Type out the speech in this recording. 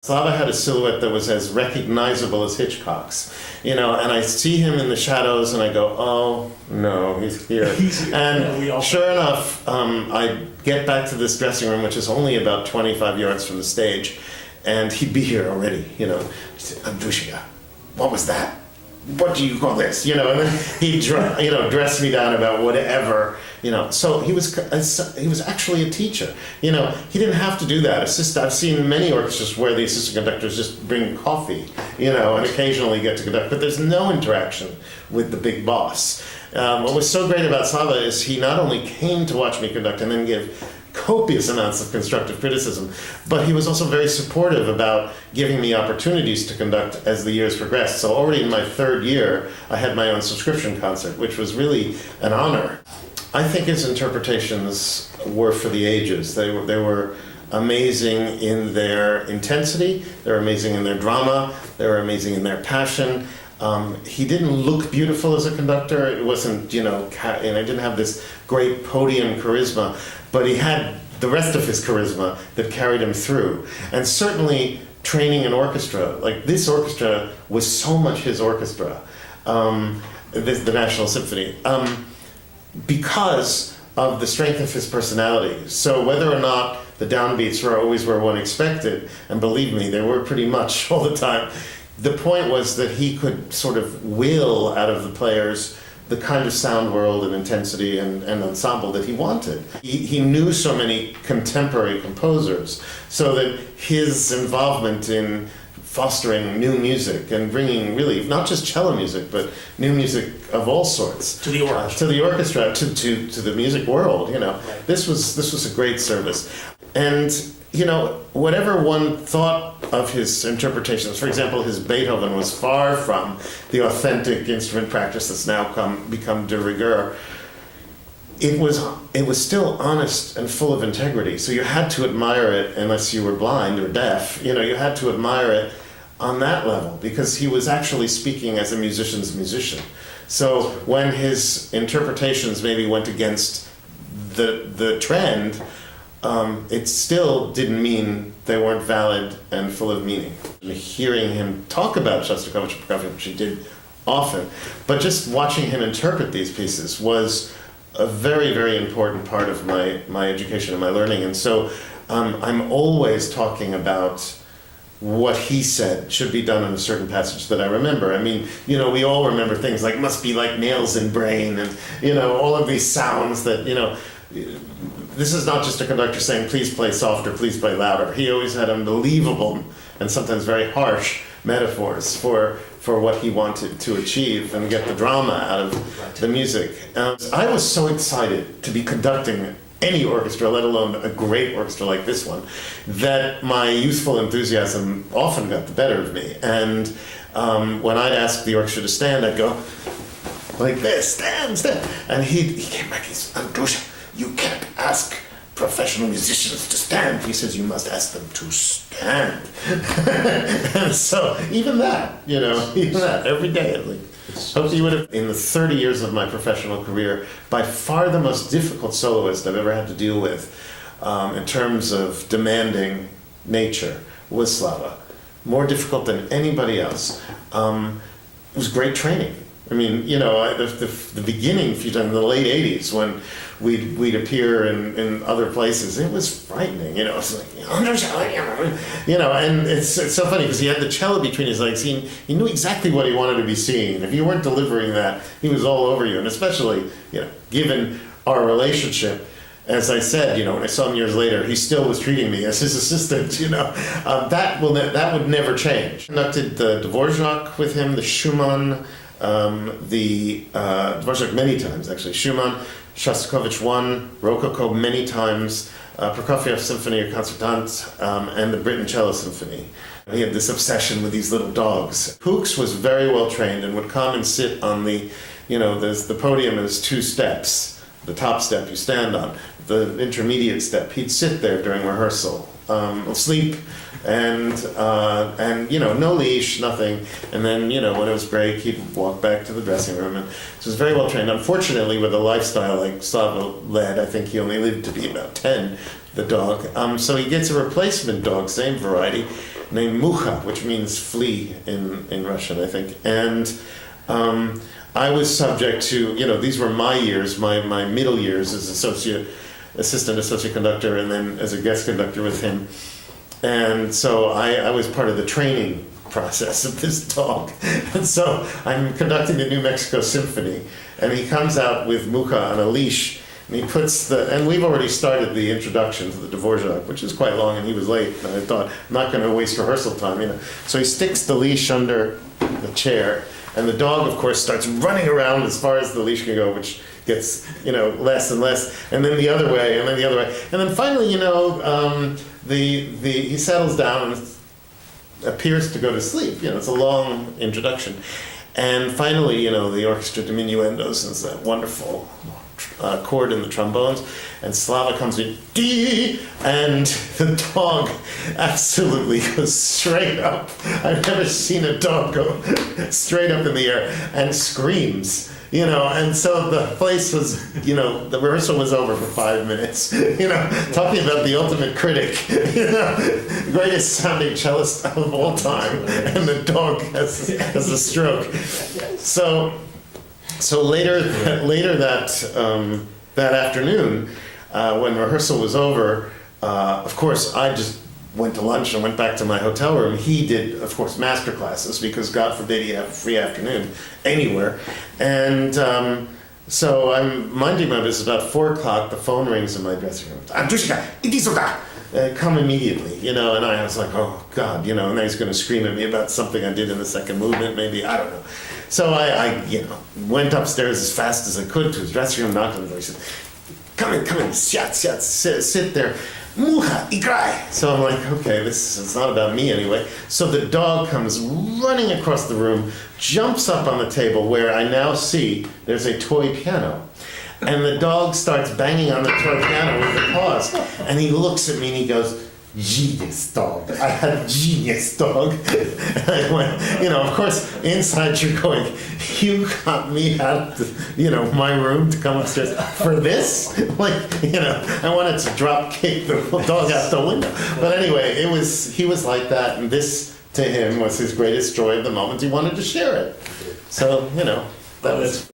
Slava had a silhouette that was as recognizable as Hitchcock's, and I see him in the shadows and I go, oh, no, he's here. And sure enough, I get back to this dressing room, which is only about 25 yards from the stage, and he'd be here already, Andrushka, what was that? What do you call this? And then he'd dress me down about whatever, So he was actually a teacher. He didn't have to do that. I've seen many orchestras where the assistant conductors just bring coffee, and occasionally get to conduct, but there's no interaction with the big boss. What was so great about Slava is he not only came to watch me conduct and then give copious amounts of constructive criticism, but he was also very supportive about giving me opportunities to conduct as the years progressed. So already in my third year, I had my own subscription concert, which was really an honor. I think his interpretations were for the ages. They were amazing in their intensity, they were amazing in their drama, they were amazing in their passion. He didn't look beautiful as a conductor. It wasn't, and I didn't have this great podium charisma, but he had the rest of his charisma that carried him through. And certainly training an orchestra, like this orchestra was so much his orchestra, the National Symphony, because of the strength of his personality. So whether or not the downbeats were always where one expected, and believe me, they were pretty much all the time, the point was that he could sort of will out of the players the kind of sound world and intensity and ensemble that he wanted. He knew so many contemporary composers, so that his involvement in fostering new music and bringing really not just cello music, but new music of all sorts to the orchestra, to the music world. Right. This was a great service, and whatever one thought of his interpretations, for example, his Beethoven was far from the authentic instrument practice that's now become de rigueur. It was still honest and full of integrity. So you had to admire it unless you were blind or deaf. You had to admire it on that level because he was actually speaking as a musician's musician. So when his interpretations maybe went against the trend, it still didn't mean they weren't valid and full of meaning. Hearing him talk about Shostakovich and Prokofiev, which he did often, but just watching him interpret these pieces was a very, very important part of my education and my learning. And so I'm always talking about what he said should be done in a certain passage that I remember. I mean, we all remember things like must be like nails in brain and, all of these sounds that, this is not just a conductor saying, please play softer, please play louder. He always had unbelievable and sometimes very harsh metaphors for what he wanted to achieve and get the drama out of the music. I was so excited to be conducting any orchestra, let alone a great orchestra like this one, that my youthful enthusiasm often got the better of me. And when I'd ask the orchestra to stand, I'd go like this, stand. And he came back, he's, Andrusha, you can't ask professional musicians to stand. He says, you must ask them to stand. And so even that, every day, hope you would have, in the 30 years of my professional career, by far the most difficult soloist I've ever had to deal with in terms of demanding nature was Slava. More difficult than anybody else. It was great training. I mean, the beginning, in the late 80s, when we'd appear in other places, it was frightening. It's like, and it's so funny because he had the cello between his legs. He knew exactly what he wanted to be seeing. If you weren't delivering that, he was all over you. And especially, given our relationship, as I said, when I saw him years later, he still was treating me as his assistant. That would never change. Conducted the Dvorak with him, the Schumann. The Dvorak many times actually. Schumann, Shostakovich one, Rococo many times, Prokofiev Symphony or Concertant, and the Britten Cello Symphony. He had this obsession with these little dogs. Hooks was very well trained and would come and sit on the podium is 2 steps. The top step you stand on, the intermediate step. He'd sit there during rehearsal, sleep, and no leash, nothing. And then when it was break, he'd walk back to the dressing room, and so he was very well trained. Unfortunately, with a lifestyle like Slava led, I think he only lived to be about 10. The dog. So he gets a replacement dog, same variety, named Mucha, which means flea in Russian, I think. And I was subject to, these were my years, my middle years as assistant conductor, and then as a guest conductor with him. And so I was part of the training process of this dog. And so I'm conducting the New Mexico Symphony, and he comes out with Mucha on a leash, and he puts and we've already started the introduction to the Dvorak, which is quite long, and he was late, and I thought, I'm not going to waste rehearsal time, So he sticks the leash under the chair, and the dog, of course, starts running around as far as the leash can go, which gets, less and less, and then the other way, and then the other way. And then finally, he settles down and appears to go to sleep. It's a long introduction. And finally, the orchestra diminuendos and that wonderful chord in the trombones, and Slava comes in, dee, and the dog absolutely goes straight up. I've never seen a dog go straight up in the air and screams. And so the place was, the rehearsal was over for 5 minutes, talking about the ultimate critic, greatest sounding cellist of all time, and the dog has a stroke. So later that afternoon, when rehearsal was over, of course, I just went to lunch and went back to my hotel room. He did, of course, master classes, because God forbid he have a free afternoon anywhere. And so I'm minding my business. About 4 o'clock, the phone rings in my dressing room. Andrushka, come immediately, and I was like, oh God, and then he's going to scream at me about something I did in the second movement, maybe, I don't know. So I went upstairs as fast as I could to his dressing room, knocked on the door. He said, come in, sit there. Mucha, igrai. So I'm like, okay, it's not about me anyway. So the dog comes running across the room, jumps up on the table where I now see there's a toy piano. And the dog starts banging on the toy piano with the paws. And he looks at me and he goes, genius dog. I had a genius dog. And I went, of course, inside you're going, you got me out of, my room to come upstairs for this? I wanted to drop kick the dog out the window. But anyway, he was like that, and this, to him, was his greatest joy of the moment. He wanted to share it. So, that was...